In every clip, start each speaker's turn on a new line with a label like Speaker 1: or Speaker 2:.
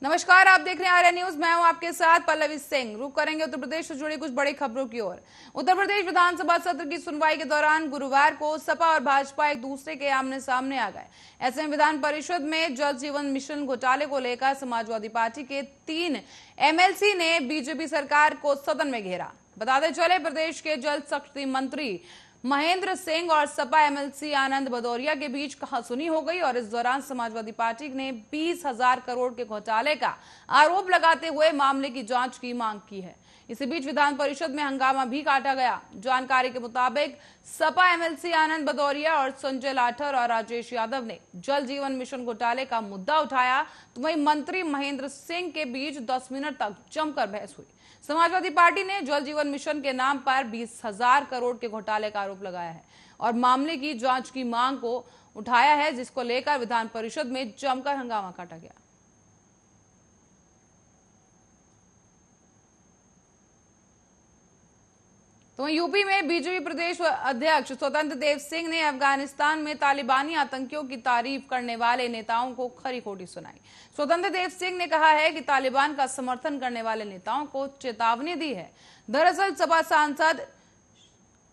Speaker 1: नमस्कार, आप देख रहे हैं आर्या न्यूज। मैं हूं आपके साथ पल्लवी सिंह। रुक करेंगे उत्तर प्रदेश से जुड़ी कुछ बड़ी खबरों की ओर। उत्तर प्रदेश विधानसभा सत्र की सुनवाई के दौरान गुरुवार को सपा और भाजपा एक दूसरे के आमने सामने आ गए। ऐसे में विधान परिषद में जल जीवन मिशन घोटाले को लेकर समाजवादी पार्टी के 3 एमएलसी ने बीजेपी सरकार को सदन में घेरा। बताते चले, प्रदेश के जल शक्ति मंत्री महेंद्र सिंह और सपा एमएलसी आनंद भदौरिया के बीच कहासुनी हो गई और इस दौरान समाजवादी पार्टी ने 20,000 करोड़ के घोटाले का आरोप लगाते हुए मामले की जांच की मांग की है। इसी बीच विधान परिषद में हंगामा भी काटा गया। जानकारी के मुताबिक सपा एमएलसी आनंद भदौरिया और संजय लाठर और राजेश यादव ने जल जीवन मिशन घोटाले का मुद्दा उठाया, तो वहीं मंत्री महेंद्र सिंह के बीच 10 मिनट तक जमकर बहस हुई। समाजवादी पार्टी ने जल जीवन मिशन के नाम पर 20,000 करोड़ के घोटाले का आरोप लगाया है और मामले की जांच की मांग को उठाया है, जिसको लेकर विधान परिषद में जमकर हंगामा काटा गया। तो यूपी में बीजेपी प्रदेश अध्यक्ष स्वतंत्र देव सिंह ने अफगानिस्तान में तालिबानी आतंकियों की तारीफ करने वाले नेताओं को खरी खोटी सुनाई। स्वतंत्र देव सिंह ने कहा है कि तालिबान का समर्थन करने वाले नेताओं को चेतावनी दी है। दरअसल सपा सांसद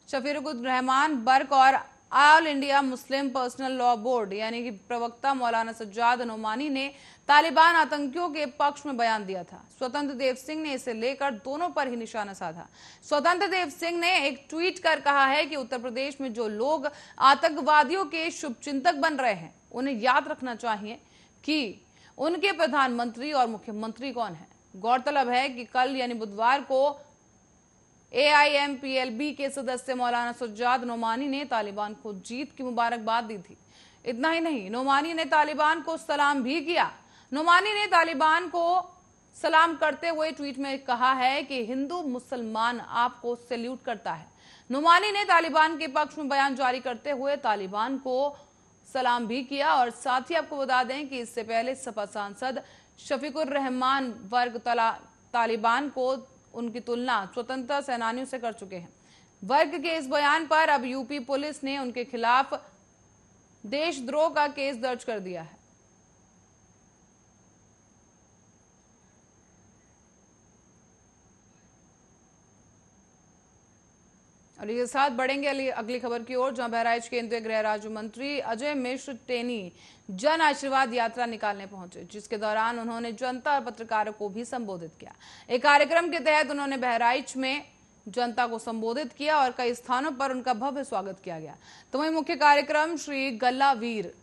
Speaker 1: शफीकुर रहमान बर्क और all India Muslim personal law board यानी कि प्रवक्ता मौलाना सज्जाद नोमानी ने तालिबान आतंकियों के पक्ष में बयान दिया था। स्वतंत्र देव सिंह ने इसे लेकर दोनों पर ही निशाना साधा। स्वतंत्र देव सिंह ने एक ट्वीट कर कहा है कि उत्तर प्रदेश में जो लोग आतंकवादियों के शुभचिंतक बन रहे हैं, उन्हें याद रखना चाहिए कि उनके प्रधानमंत्री और मुख्यमंत्री कौन है। गौरतलब है कि कल यानी बुधवार को AIMPLB के सदस्य मौलाना सज्जाद नोमानी ने तालिबान को जीत की मुबारकबाद दी थी। इतना ही नहीं, नोमानी ने तालिबान को सलाम भी किया। नोमानी ने तालिबान को सलाम करते हुए ट्वीट में कहा है कि हिंदू मुसलमान आपको सैल्यूट करता है। नोमानी ने तालिबान के पक्ष में बयान जारी करते हुए तालिबान को सलाम भी किया और साथ ही आपको बता दें कि इससे पहले सपा सांसद शफीकुर रहमान वर्ग तालिबान को उनकी तुलना स्वतंत्रता सेनानियों से कर चुके हैं। वर्ग के इस बयान पर अब यूपी पुलिस ने उनके खिलाफ देशद्रोह का केस दर्ज कर दिया है। और इसके साथ बढ़ेंगे अगली खबर की ओर, जहां बहराइच केंद्रीय गृह राज्य मंत्री अजय मिश्र टेनी जन आशीर्वाद यात्रा निकालने पहुंचे, जिसके दौरान उन्होंने जनता और पत्रकारों को भी संबोधित किया। एक कार्यक्रम के तहत उन्होंने बहराइच में जनता को संबोधित किया और कई स्थानों पर उनका भव्य स्वागत किया गया। तो वहीं मुख्य कार्यक्रम श्री गल्लावीर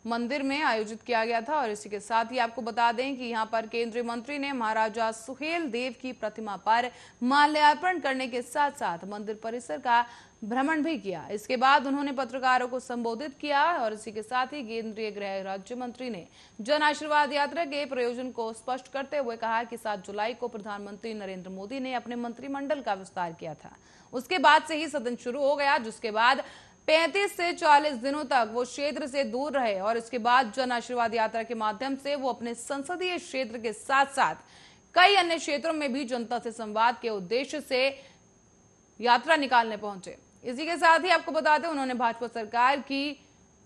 Speaker 1: मंदिर में आयोजित किया गया था और इसी के साथ ही आपको बता दें कि यहां पर केंद्रीय मंत्री ने महाराजा सुहेल देव की प्रतिमा पर माल्यार्पण करने के साथ साथ मंदिर परिसर का भ्रमण भी किया। इसके बाद उन्होंने पत्रकारों को संबोधित किया और इसी के साथ ही केंद्रीय गृह राज्य मंत्री ने जन आशीर्वाद यात्रा के प्रयोजन को स्पष्ट करते हुए कहा कि 7 जुलाई को प्रधानमंत्री नरेंद्र मोदी ने अपने मंत्रिमंडल का विस्तार किया था। उसके बाद से ही सदन शुरू हो गया, जिसके बाद 35 से 40 दिनों तक वो क्षेत्र से दूर रहे और इसके बाद जन आशीर्वाद यात्रा के माध्यम से वो अपने संसदीय क्षेत्र के साथ साथ कई अन्य क्षेत्रों में भी जनता से संवाद के उद्देश्य से यात्रा निकालने पहुंचे। इसी के साथ ही आपको बता दें, उन्होंने भाजपा सरकार की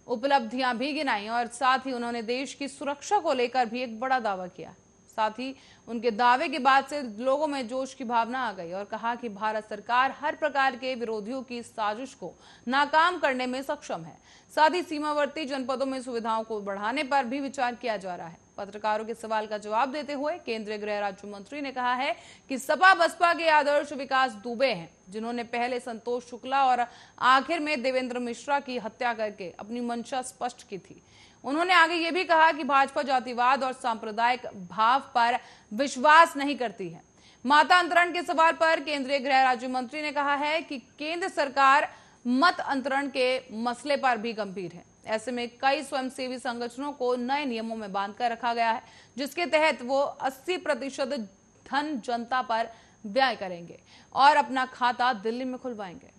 Speaker 1: उपलब्धियां भी गिनाई और साथ ही उन्होंने देश की सुरक्षा को लेकर भी एक बड़ा दावा किया। साथ ही उनके दावे के बाद से लोगों में जोश की भावना आ गई और कहा कि भारत सरकार हर प्रकार के विरोधियों की साजिश को नाकाम करने में सक्षम है। साथ ही सीमावर्ती जनपदों में सुविधाओं को बढ़ाने पर भी विचार किया जा रहा है। पत्रकारों के सवाल का जवाब देते हुए केंद्रीय गृह राज्य मंत्री ने कहा है कि सपा बसपा के आदर्श विकास दुबे हैं, जिन्होंने पहले संतोष शुक्ला और आखिर में देवेंद्र मिश्रा की हत्या करके अपनी मंशा स्पष्ट की थी। उन्होंने आगे ये भी कहा कि भाजपा जातिवाद और सांप्रदायिक भाव पर विश्वास नहीं करती है। माता अंतरण के सवाल पर केंद्रीय गृह राज्य मंत्री ने कहा है कि केंद्र सरकार मत अंतरण के मसले पर भी गंभीर है। ऐसे में कई स्वयंसेवी संगठनों को नए नियमों में बांधकर रखा गया है, जिसके तहत वो 80% धन जनता पर व्यय करेंगे और अपना खाता दिल्ली में खुलवाएंगे।